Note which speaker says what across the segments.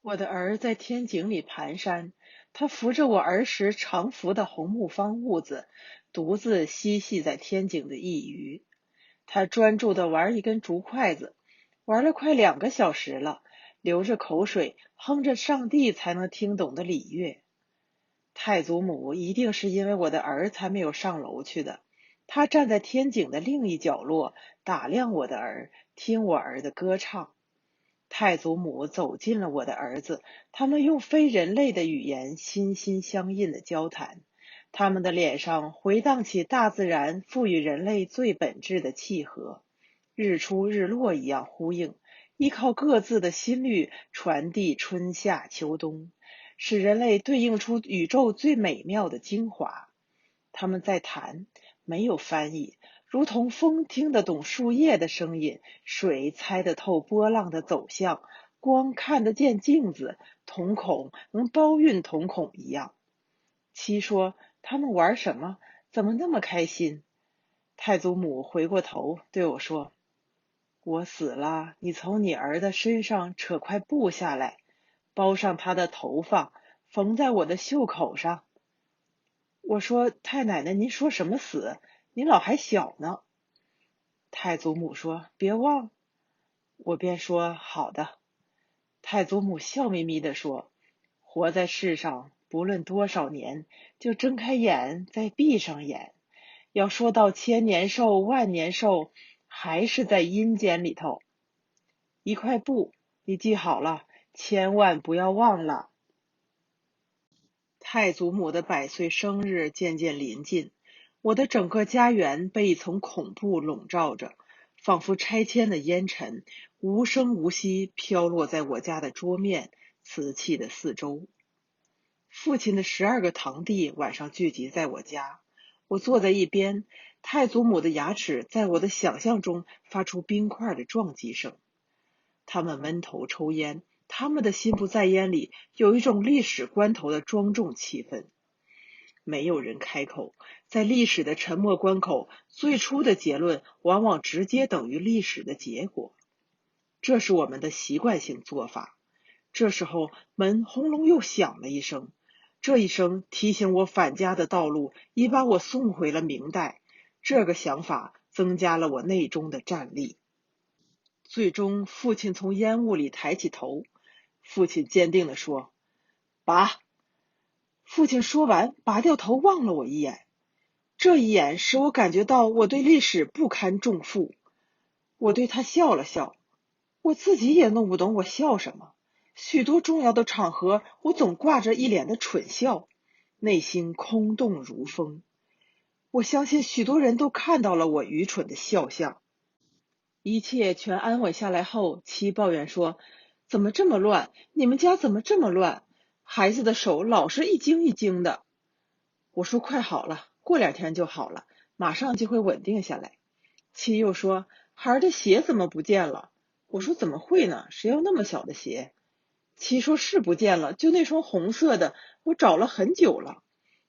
Speaker 1: 我的儿在天井里蹒跚，他扶着我儿时常扶的红木方屋子，独自嬉戏在天井的一隅。他专注地玩一根竹筷子，玩了快2个小时了，流着口水，哼着上帝才能听懂的礼乐。太祖母一定是因为我的儿才没有上楼去的。他站在天井的另一角落，打量我的儿，听我儿的歌唱。太祖母走近了我的儿子，他们用非人类的语言心心相印的交谈，他们的脸上回荡起大自然赋予人类最本质的契合，日出日落一样呼应，依靠各自的心律传递春夏秋冬，使人类对应出宇宙最美妙的精华。他们在谈，没有翻译，如同风听得懂树叶的声音，水猜得透波浪的走向，光看得见镜子，瞳孔能包蕴瞳孔一样。七说：他们玩什么？怎么那么开心？太祖母回过头对我说：我死了，你从你儿的身上扯块布下来，包上他的头发，缝在我的袖口上。我说：太奶奶，您说什么死？您老还小呢。太祖母说：别忘。我便说：好的。太祖母笑眯眯地说：活在世上，不论多少年，就睁开眼，再闭上眼。要说到千年寿、万年寿，还是在阴间里头。一块布，你记好了，千万不要忘了。太祖母的100岁生日渐渐临近，我的整个家园被一层恐怖笼罩着，仿佛拆迁的烟尘，无声无息飘落在我家的桌面、瓷器的四周。父亲的12个堂弟晚上聚集在我家，我坐在一边，太祖母的牙齿在我的想象中发出冰块的撞击声。他们闷头抽烟，他们的心不在焉里有一种历史关头的庄重气氛。没有人开口，在历史的沉默关口，最初的结论往往直接等于历史的结果。这是我们的习惯性做法。这时候门轰隆又响了一声，这一声提醒我返家的道路已把我送回了明代。这个想法增加了我内中的战力。最终父亲从烟雾里抬起头，父亲坚定地说：拔。父亲说完，拔掉头望了我一眼。这一眼使我感觉到我对历史不堪重负。我对他笑了笑，我自己也弄不懂我笑什么。许多重要的场合，我总挂着一脸的蠢笑，内心空洞如风。我相信许多人都看到了我愚蠢的笑相。一切全安稳下来后，妻抱怨说：怎么这么乱？你们家怎么这么乱？孩子的手老是一惊一惊的。我说：快好了，过2天就好了，马上就会稳定下来。妻又说：孩儿的鞋怎么不见了？我说：怎么会呢？谁要那么小的鞋？妻说：是不见了，就那双红色的，我找了很久了。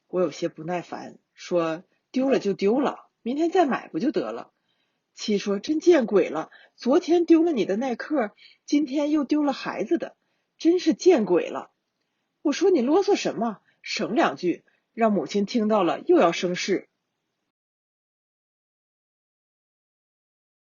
Speaker 1: 我有些不耐烦，说：丢了就丢了，明天再买不就得了？妻说：真见鬼了，昨天丢了你的耐克，今天又丢了孩子的，真是见鬼了。我说：你啰嗦什么？省2句，让母亲听到了又要生事。